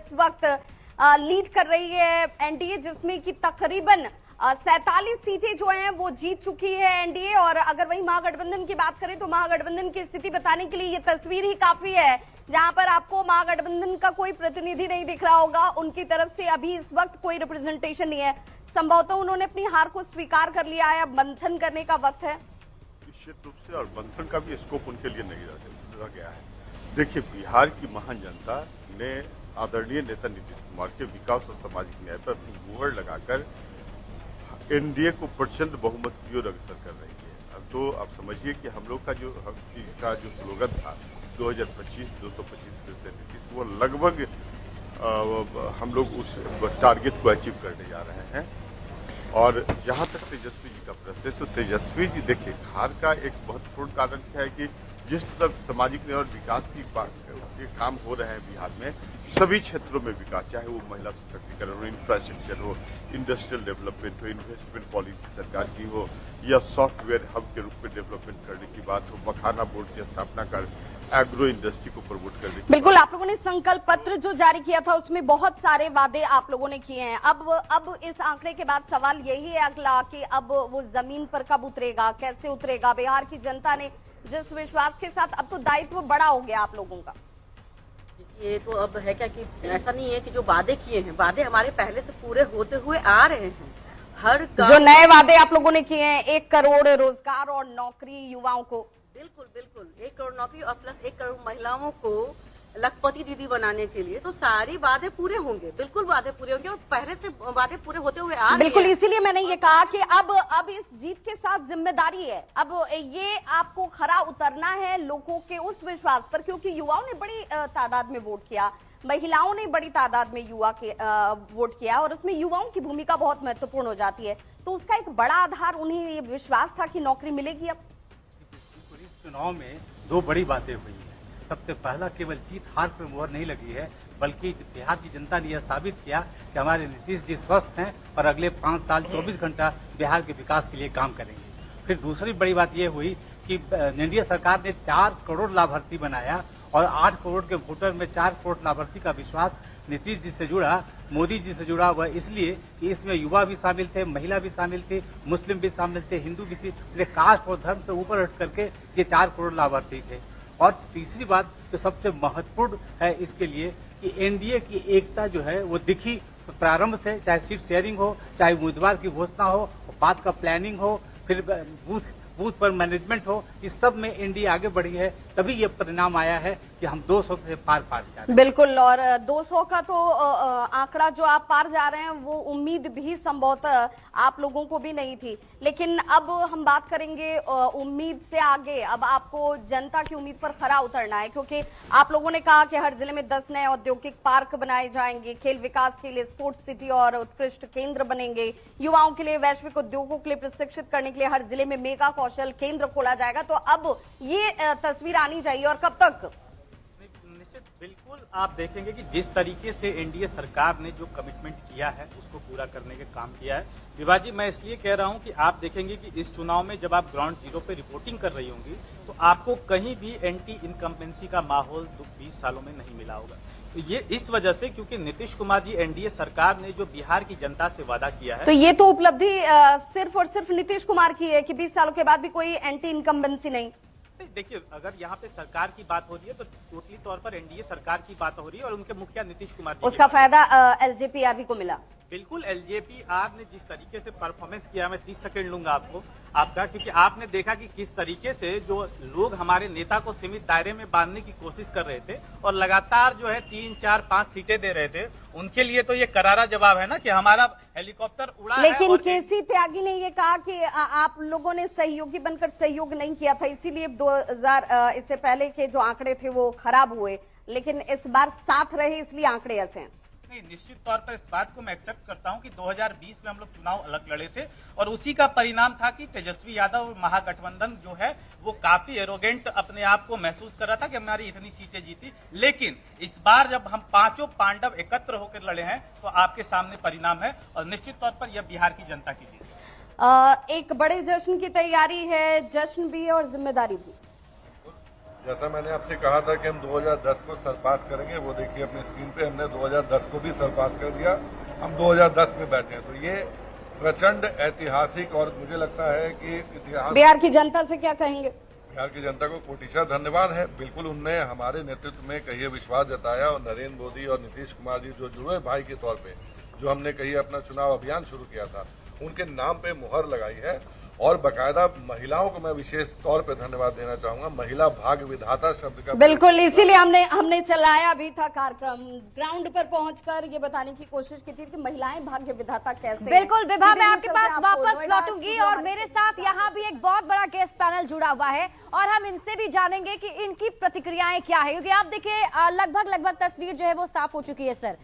इस वक्त लीड कर रही है एनडीए, जिसमें कि तकरीबन 47 सीटें जो हैं वो जीत चुकी है एनडीए। और अगर वही महागठबंधन की बात करें तो महागठबंधन की स्थिति बताने के लिए ये तस्वीर ही काफी है, जहां पर आपको महागठबंधन का कोई प्रतिनिधि नहीं दिख रहा होगा। उनकी तरफ से अभी इस वक्त कोई रिप्रेजेंटेशन नहीं है। संभवतः उन्होंने अपनी हार को स्वीकार कर लिया है, अब मंथन करने का वक्त है। निश्चित रूप से, और मंथन का भी स्कोप उनके लिए नहीं रह गया है। देखिए, बिहार की महान जनता ने आदरणीय नेता नीतीश कुमार के विकास और सामाजिक न्याय पर अपनी मुहर लगाकर एनडीए को प्रचंड बहुमत की ओर अग्रसर कर रही है। अब तो आप समझिए कि हम लोग का जो स्लोगन था 2025 225%, वो लगभग हम लोग उस टारगेट को अचीव करने जा रहे हैं। और जहां तक तेजस्वी जी का प्रश्न है, तो तेजस्वी जी देखिए, हार का एक महत्वपूर्ण कारण क्या है कि जिस तरह सामाजिक न्याय और विकास के काम हो रहे हैं बिहार में, सभी क्षेत्रों में विकास, चाहे वो महिला सशक्तिकरण हो, इंफ्रास्ट्रक्चर हो, इंडस्ट्रियल डेवलपमेंट हो, इन्वेस्टमेंट पॉलिसी सरकार की हो, या सॉफ्टवेयर हब के रूप में डेवलपमेंट करने की बात हो, मखाना बोर्ड की स्थापना कर एग्रो इंडस्ट्री को प्रमोट करने की। बिल्कुल, आप लोगों ने संकल्प पत्र जो जारी किया था उसमें बहुत सारे वादे आप लोगों ने किए हैं। अब इस आंकड़े के बाद सवाल यही है अगला कि अब वो जमीन पर कब उतरेगा, कैसे उतरेगा? बिहार की जनता ने जिस विश्वास के साथ, अब तो दायित्व बड़ा हो गया आप लोगों का। ये तो अब है क्या कि ऐसा नहीं है कि जो वादे किए हैं, वादे हमारे पहले से पूरे होते हुए आ रहे हैं। हर जो नए वादे आप लोगों ने किए हैं, 1 करोड़ रोजगार और नौकरी युवाओं को, बिल्कुल बिल्कुल 1 करोड़ नौकरी और प्लस 1 करोड़ महिलाओं को लखपति दीदी बनाने के लिए, तो सारे वादे पूरे होंगे, बिल्कुल वादे पूरे होंगे और पहले से वादे पूरे होते हुए आ रहे हैं। बिल्कुल, इसीलिए मैंने ये कहा कि अब इस जीत के साथ जिम्मेदारी है, अब ये आपको खरा उतरना है लोगों के उस विश्वास पर, क्योंकि युवाओं ने बड़ी तादाद में वोट किया, महिलाओं ने बड़ी तादाद में वोट किया, और उसमें युवाओं की भूमिका बहुत महत्वपूर्ण हो जाती है। तो उसका एक बड़ा आधार उन्हें ये विश्वास था कि नौकरी मिलेगी। अब चुनाव में 2 बड़ी बातें हुई है। सबसे पहला, केवल जीत हार पर मोहर नहीं लगी है, बल्कि बिहार की जनता ने यह साबित किया कि हमारे नीतीश जी स्वस्थ हैं और अगले 5 साल 24 घंटा बिहार के विकास के लिए काम करेंगे। फिर दूसरी बड़ी बात यह हुई कि एनडीए सरकार ने 4 करोड़ लाभार्थी बनाया और 8 करोड़ के वोटर में 4 करोड़ लाभार्थी का विश्वास नीतीश जी से जुड़ा, मोदी जी से जुड़ा हुआ, इसलिए कि इसमें युवा भी शामिल थे, महिला भी शामिल थी, मुस्लिम भी शामिल थे, हिंदू भी थे, कास्ट और धर्म से ऊपर हट करके ये 4 करोड़ लाभार्थी थे। और तीसरी बात जो सबसे महत्वपूर्ण है इसके लिए कि एनडीए की एकता जो है वो दिखी प्रारंभ से, चाहे सीट शेयरिंग हो, चाहे उम्मीदवार की घोषणा हो, बात का प्लानिंग हो, फिर बूथ पर मैनेजमेंट हो, इस सब में एनडीए आगे बढ़ी है, तभी ये परिणाम आया है कि हम 200 से पार जा रहे हैं। बिल्कुल, और 200 का तो आंकड़ा जो आप पार जा रहे हैं वो उम्मीद भी संभवतः आप लोगों को भी नहीं थी। लेकिन अब हम बात करेंगे उम्मीद से आगे, अब आपको जनता की उम्मीद पर खरा उतरना है, क्योंकि आप लोगों ने कहा कि हर जिले में 10 नए औद्योगिक पार्क बनाए जाएंगे, खेल विकास के लिए स्पोर्ट्स सिटी और उत्कृष्ट केंद्र बनेंगे, युवाओं के लिए वैश्विक उद्योगों के लिए प्रशिक्षित करने के लिए हर जिले में मेगा कौशल केंद्र खोला जाएगा। तो अब ये तस्वीर आनी चाहिए, और कब तक? निश्चित, बिल्कुल आप देखेंगे कि जिस तरीके से एनडीए सरकार ने जो कमिटमेंट किया है उसको पूरा करने के काम किया है। विभा जी, मैं इसलिए कह रहा हूं कि आप देखेंगे कि इस चुनाव में जब आप ग्राउंड जीरो पे रिपोर्टिंग कर रही होंगी तो आपको कहीं भी एंटी इनकम्बेंसी का माहौल 20 सालों में नहीं मिला होगा। तो ये इस वजह से, क्योंकि नीतीश कुमार जी एनडीए सरकार ने जो बिहार की जनता से वादा किया है, तो ये तो उपलब्धि सिर्फ और सिर्फ नीतीश कुमार की है कि 20 सालों के बाद भी कोई एंटी इनकम्बेंसी नहीं। देखिए, अगर यहाँ पे सरकार की बात हो रही है तो टोटली तौर पर एनडीए सरकार की बात हो रही है और उनके मुखिया नीतीश कुमार जी, उसका फायदा एलजेपीआर को मिला। बिल्कुल, एलजेपीआर ने जिस तरीके से परफॉर्मेंस किया, मैं 30 सेकंड लूंगा आपका, क्योंकि आपने देखा कि किस तरीके से जो लोग हमारे नेता को सीमित दायरे में बांधने की कोशिश कर रहे थे और लगातार जो है 3, 4, 5 सीटें दे रहे थे, उनके लिए तो ये करारा जवाब है ना कि हमारा हेलीकॉप्टर उड़ा है। लेकिन केसी त्यागी ने ये कहा कि आप लोगों ने सहयोगी बनकर सहयोग नहीं किया था, इसीलिए 2000 इससे पहले के जो आंकड़े थे वो खराब हुए, लेकिन इस बार साथ रहे इसलिए आंकड़े ऐसे हैं। नहीं, निश्चित तौर पर इस बात को मैं एक्सेप्ट करता हूं कि 2020 में हम लोग चुनाव अलग लड़े थे और उसी का परिणाम था कि तेजस्वी यादव और महागठबंधन जो है वो काफी एरोगेंट अपने आप को महसूस कर रहा था कि हमारी इतनी सीटें जीती। लेकिन इस बार जब हम पांचों पांडव एकत्र होकर लड़े हैं तो आपके सामने परिणाम है और निश्चित तौर पर यह बिहार की जनता की जीत। एक बड़े जश्न की तैयारी है, जश्न भी और जिम्मेदारी भी। जैसा मैंने आपसे कहा था कि हम 2010 को सरपास करेंगे, वो देखिए अपनी स्क्रीन पे, हमने 2010 को भी सरपास कर दिया। हम 2010 में बैठे हैं, तो ये प्रचंड ऐतिहासिक, और मुझे लगता है कि इतिहास। बिहार की जनता से क्या कहेंगे? बिहार की जनता को कोटिशा धन्यवाद है। बिल्कुल उनने हमारे नेतृत्व में कहिए विश्वास जताया, और नरेंद्र मोदी और नीतीश कुमार जी जो जुड़े भाई के तौर पे जो हमने कहिए अपना चुनाव अभियान शुरू किया था, उनके नाम पे मुहर लगाई है। और बकायदा महिलाओं को मैं विशेष तौर पे धन्यवाद देना चाहूंगा। महिला भाग्य विधाता शब्द का बिल्कुल, इसीलिए हमने चलाया भी था कार्यक्रम। ग्राउंड पर पहुंचकर ये बताने की कोशिश की थी कि महिलाएं भाग्य विधाता कैसे। बिल्कुल विभा, मैं आपके सीधे पास आपको वापस नोएडा लौटूंगी स्टूडियो और में- मेरे साथ यहाँ भी एक बहुत बड़ा गेस्ट पैनल जुड़ा हुआ है और हम इनसे भी जानेंगे कि इनकी प्रतिक्रियाएं क्या है, क्योंकि आप देखिए लगभग तस्वीर जो है वो साफ हो चुकी है। सर,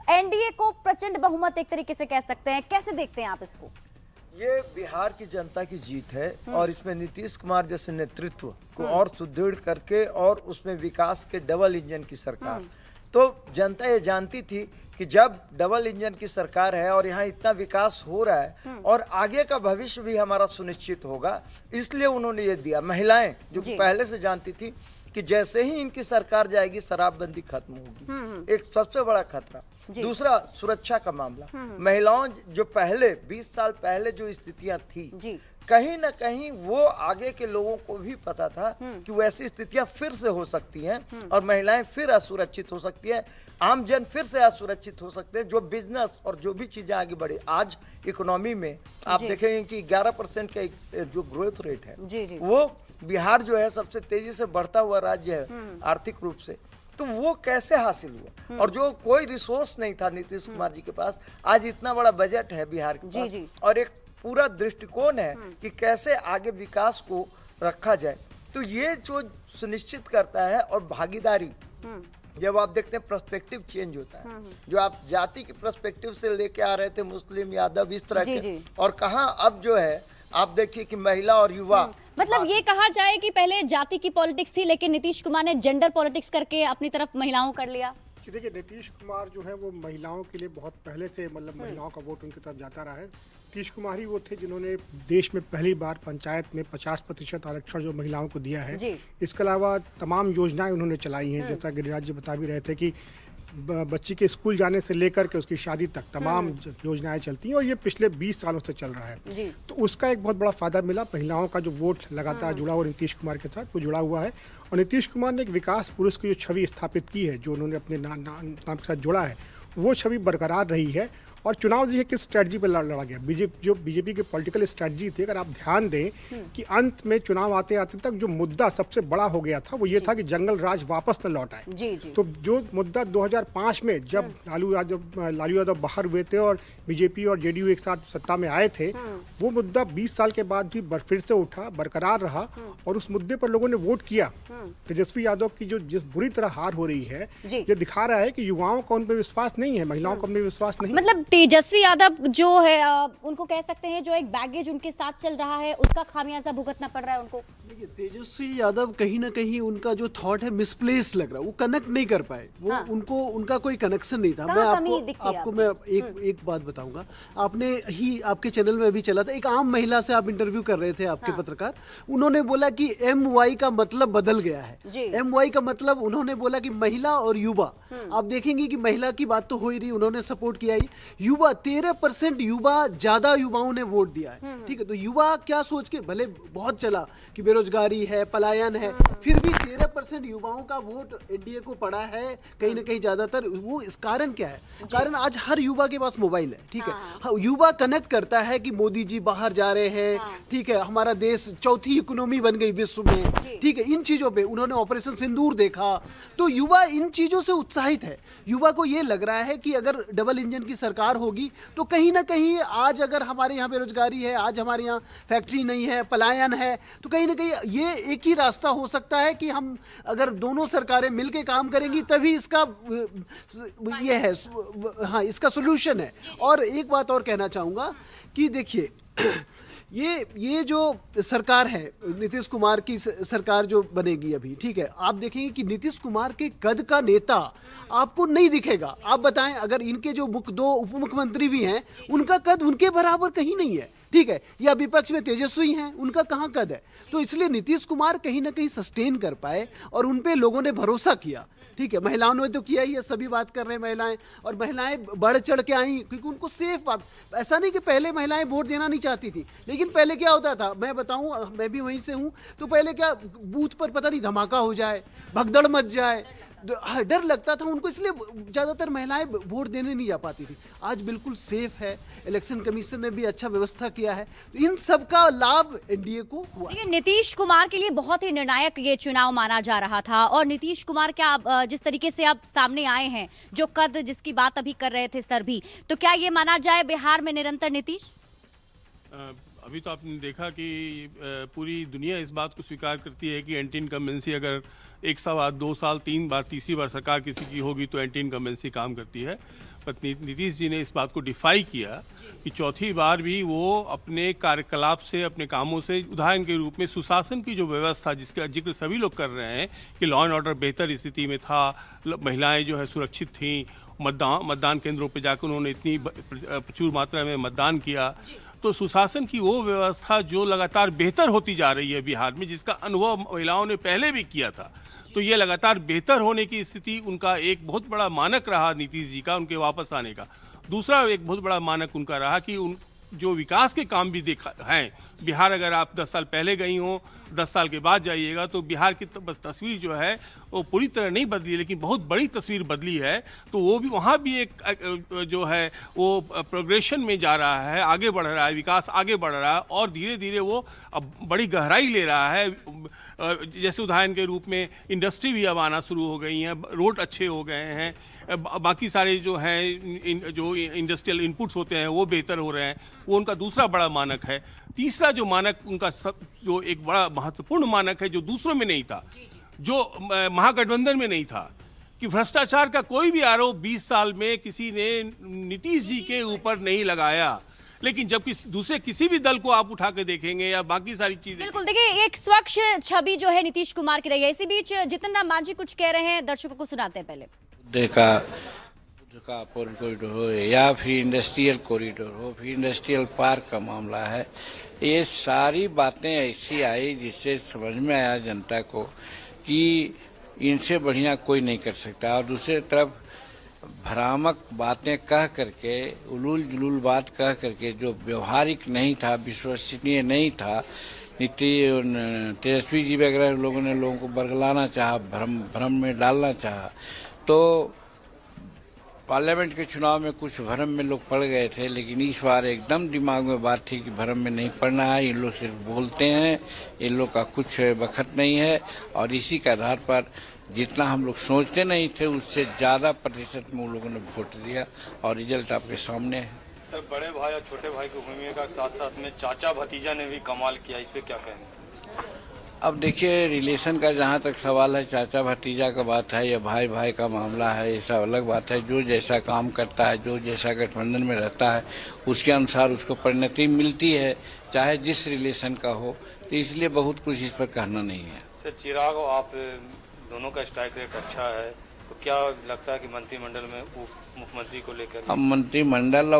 एनडीए को प्रचंड बहुमत एक तरीके से कह सकते हैं, कैसे देखते हैं आप इसको? ये बिहार की जनता की जीत है और इसमें नीतीश कुमार जैसे नेतृत्व को और सुदृढ़ करके और उसमें विकास के डबल इंजन की सरकार। तो जनता ये जानती थी कि जब डबल इंजन की सरकार है और यहाँ इतना विकास हो रहा है और आगे का भविष्य भी हमारा सुनिश्चित होगा, इसलिए उन्होंने ये दिया। महिलाएं जो पहले से जानती थी कि जैसे ही इनकी सरकार जाएगी शराबबंदी खत्म होगी, एक सबसे बड़ा खतरा। दूसरा, सुरक्षा का मामला। महिलाओं जो पहले 20 साल पहले जो स्थितियां थी, कहीं ना कहीं वो आगे के लोगों को भी पता था कि वैसी स्थितियां फिर से हो सकती हैं और महिलाएं फिर असुरक्षित हो सकती है, आम जन फिर से असुरक्षित हो सकते हैं। जो बिजनेस और जो भी चीजें आगे बढ़े, आज इकोनॉमी में आप देखेंगे कि 11% का जो ग्रोथ रेट है, वो बिहार जो है सबसे तेजी से बढ़ता हुआ राज्य है आर्थिक रूप से। तो वो कैसे हासिल हुआ? और जो कोई रिसोर्स नहीं था नीतीश कुमार जी के पास, आज इतना बड़ा बजट है बिहार के पास और एक पूरा दृष्टिकोण है कि कैसे आगे विकास को रखा जाए। तो ये जो सुनिश्चित करता है, और भागीदारी, जब आप देखते हैं पर्सपेक्टिव चेंज होता है, जो आप जाति के पर्सपेक्टिव से लेके आ रहे थे, मुस्लिम यादव इस तरह के, और कहाँ अब जो है आप देखिए कि महिला और युवा, मतलब ये कहा जाए कि पहले जाति की पॉलिटिक्स थी लेकिन नीतीश कुमार ने जेंडर पॉलिटिक्स करके अपनी तरफ महिलाओं कर लिया। कि देखिए, नीतीश कुमार जो है वो महिलाओं के लिए बहुत पहले से, मतलब महिलाओं का वोट उनकी तरफ जाता रहा है। नीतीश कुमार ही वो थे जिन्होंने देश में पहली बार पंचायत में 50% आरक्षण जो महिलाओं को दिया है। इसके अलावा तमाम योजनाएं उन्होंने चलाई हैं, जैसा गिरिराज जी बता भी रहे थे कि बच्ची के स्कूल जाने से लेकर के उसकी शादी तक तमाम योजनाएं चलती हैं और ये पिछले 20 सालों से चल रहा है। तो उसका एक बहुत बड़ा फायदा मिला। महिलाओं का जो वोट लगातार जुड़ा हुआ नीतीश कुमार के साथ, वो जुड़ा हुआ है। और नीतीश कुमार ने एक विकास पुरुष की जो छवि स्थापित की है, जो उन्होंने अपने नाम के साथ जोड़ा है, वो छवि बरकरार रही है। और चुनाव देखिए किस स्ट्रेटजी पर लड़ा गया। बीजेपी की पॉलिटिकल स्ट्रेटजी थी, अगर आप ध्यान दें कि अंत में चुनाव आते आते तक जो मुद्दा सबसे बड़ा हो गया था वो ये था कि जंगल राज वापस न लौट आए। तो जो मुद्दा 2005 में जब लालू यादव बाहर हुए थे और बीजेपी और जेडीयू एक साथ सत्ता में आए थे, वो मुद्दा 20 साल के बाद भी फिर से उठा, बरकरार रहा और उस मुद्दे पर लोगों ने वोट किया। तेजस्वी यादव की जो जिस बुरी तरह हार हो रही है, ये दिखा रहा है कि युवाओं का उन पर विश्वास नहीं है, महिलाओं का उन पर विश्वास नहीं। मतलब तेजस्वी यादव जो है उनको कह सकते हैं जो एक बैगेज उनके साथ चल रहा है, उसका खामियाजा भुगतना पड़ रहा है उनको। देखिए, तेजस्वी यादव कहीं ना कहीं उनका जो थॉट है मिसप्लेस लग रहा है, वो कनेक्ट नहीं कर पाए, वो उनको उनका कोई कनेक्शन नहीं था। मैं आपको मैं एक बात बताऊंगा। आपने ही आपके चैनल में भी चला था, एक आम महिला से आप इंटरव्यू कर रहे थे, आपके पत्रकार, उन्होंने बोला कि MY का मतलब बदल गया है। MY का मतलब उन्होंने बोला कि महिला और युवा। आप देखेंगे कि महिला की बात तो हो ही रही, उन्होंने सपोर्ट किया ही। युवा 13% युवा, ज्यादा युवाओं ने वोट दिया है। ठीक है, तो युवा क्या सोच के, भले बहुत चला कि बेरोजगारी है, पलायन है, फिर भी 13% युवाओं का वोट एनडीए को पड़ा है कहीं ना कहीं ज्यादातर। वो इस कारण क्या है? कारण आज हर युवा के पास मोबाइल है। ठीक है, युवा कनेक्ट करता है कि मोदी जी बाहर जा रहे हैं, ठीक है, हमारा देश चौथी इकोनॉमी बन गई विश्व में, ठीक है, इन चीजों पे उन्होंने ऑपरेशन सिंदूर देखा, तो युवा इन चीजों से उत्साहित है। युवा को ये लग रहा है कि अगर डबल इंजन की सरकार होगी तो कहीं ना कहीं आज अगर हमारे यहाँ बेरोजगारी है, आज हमारे यहाँ फैक्ट्री नहीं है, पलायन है, तो कहीं ना कहीं ये एक ही रास्ता हो सकता है कि हम अगर दोनों सरकारें मिलकर काम करेंगी तभी इसका ये है, हाँ, इसका सोल्यूशन है। और एक बात और कहना चाहूँगा कि देखिए ये जो सरकार है, नीतीश कुमार की सरकार जो बनेगी अभी, ठीक है, आप देखेंगे कि नीतीश कुमार के कद का नेता आपको नहीं दिखेगा। आप बताएं, अगर इनके जो दो उप मुख्यमंत्री भी हैं, उनका कद उनके बराबर कहीं नहीं है, ठीक है, या विपक्ष में तेजस्वी हैं, उनका कहाँ कद है। तो इसलिए नीतीश कुमार कहीं ना कहीं सस्टेन कर पाए और उन पे लोगों ने भरोसा किया, ठीक है। महिलाओं ने तो किया ही है, सभी बात कर रहे हैं महिलाएं, और महिलाएं बढ़ चढ़ के आई क्योंकि उनको सेफ बात। ऐसा नहीं कि पहले महिलाएं वोट देना नहीं चाहती थी, लेकिन पहले क्या होता था, मैं बताऊं, मैं भी वहीं से हूं, तो पहले क्या बूथ पर पता नहीं धमाका हो जाए, भगदड़ मच जाए, डर लगता था उनको, इसलिए ज्यादातर महिलाएं वोट देने नहीं जा पाती थी। आज बिल्कुल सेफ है, इलेक्शन कमीशन ने भी अच्छा व्यवस्था किया है, तो इन सब का लाभ एनडीए को हुआ। देखिए, नीतीश कुमार के लिए बहुत ही निर्णायक ये चुनाव माना जा रहा था, और नीतीश कुमार क्या जिस तरीके से आप सामने आए हैं, जो कद जिसकी बात अभी कर रहे थे सर भी, तो क्या ये माना जाए बिहार में निरंतर नीतीश? अभी तो आपने देखा कि पूरी दुनिया इस बात को स्वीकार करती है कि एंटी इनकम्बेंसी अगर 1 साल 2 साल 3 बार तीसरी बार सरकार किसी की होगी तो एंटी इनकम्बेंसी काम करती है। पर नीतीश जी ने इस बात को डिफाई किया कि चौथी बार भी वो अपने कार्यकलाप से, अपने कामों से, उदाहरण के रूप में सुशासन की जो व्यवस्था जिसका जिक्र सभी लोग कर रहे हैं कि लॉ एंड ऑर्डर बेहतर स्थिति में था, महिलाएं जो है सुरक्षित थीं, मतदान केंद्रों पर जाकर उन्होंने इतनी प्रचुर मात्रा में मतदान किया, तो सुशासन की वो व्यवस्था जो लगातार बेहतर होती जा रही है बिहार में, जिसका अनुभव महिलाओं ने पहले भी किया था, तो ये लगातार बेहतर होने की स्थिति उनका एक बहुत बड़ा मानक रहा नीतीश जी का, उनके वापस आने का। दूसरा एक बहुत बड़ा मानक उनका रहा कि उन जो विकास के काम भी देखा हैं बिहार, अगर आप 10 साल पहले गई हो, 10 साल के बाद जाइएगा तो बिहार की तस्वीर जो है वो पूरी तरह नहीं बदली, लेकिन बहुत बड़ी तस्वीर बदली है। तो वो भी, वहाँ भी एक जो है वो प्रोग्रेशन में जा रहा है, आगे बढ़ रहा है, विकास आगे बढ़ रहा है, और धीरे धीरे वो अब बड़ी गहराई ले रहा है। जैसे उदाहरण के रूप में इंडस्ट्री भी अब आना शुरू हो गई हैं, रोड अच्छे हो गए हैं, बाकी सारे जो हैं जो इंडस्ट्रियल इनपुट्स होते हैं वो बेहतर हो रहे हैं, वो उनका दूसरा बड़ा मानक है। तीसरा जो मानक उनका जो एक बड़ा महत्वपूर्ण मानक है, जो दूसरों में नहीं था, जो महागठबंधन में नहीं था, कि भ्रष्टाचार का कोई भी आरोप 20 साल में किसी ने नीतीश जी के ऊपर नहीं लगाया, लेकिन जब दूसरे किसी भी दल को आप उठा के देखेंगे या बाकी सारी चीजें, बिल्कुल, देखिए एक स्वच्छ छवि जो है नीतीश कुमार की रही है। इसी बीच जितिन राम मांझी कुछ कह रहे हैं, दर्शकों को सुनाते हैं। पहले का कॉरिडोर हो या फिर इंडस्ट्रियल कॉरिडोर हो, फिर इंडस्ट्रियल पार्क का मामला है, ये सारी बातें ऐसी आई जिससे समझ में आया जनता को कि इनसे बढ़िया कोई नहीं कर सकता। और दूसरी तरफ भ्रामक बातें कह करके, उलूल जुलूल बात कह करके, जो व्यवहारिक नहीं था, विश्वसनीय नहीं था, तेजस्वी जी वगैरह लोगों ने लोगों को बरगलाना चाहा, भ्रम में डालना चाहा, तो पार्लियामेंट के चुनाव में कुछ भ्रम में लोग पड़ गए थे। लेकिन इस बार एकदम दिमाग में बात थी कि भ्रम में नहीं पड़ना है, इन लोग सिर्फ बोलते हैं, इन लोग का कुछ बखत नहीं है, और इसी के आधार पर जितना हम लोग सोचते नहीं थे उससे ज्यादा प्रतिशत में उन लोगों ने वोट दिया, और रिजल्ट आपके सामने है। सर, बड़े भाई और छोटे भाई की भूमिका के साथ साथ में चाचा भतीजा ने भी कमाल किया, इस पे क्या कहेंगे? अब देखिए, रिलेशन का जहाँ तक सवाल है, चाचा भतीजा का बात है या भाई भाई का मामला है, ये सब अलग बात है। जो जैसा काम करता है, जो जैसा गठबंधन में रहता है, उसके अनुसार उसको परिणति मिलती है, चाहे जिस रिलेशन का हो। तो इसलिए बहुत कुछ इस पर कहना नहीं है। सर, चिराग आप दोनों का स्ट्राइक रेट अच्छा है, तो क्या लगता है कि मंत्रिमंडल में उप मुख्यमंत्री को लेकर? अब मंत्रिमंडल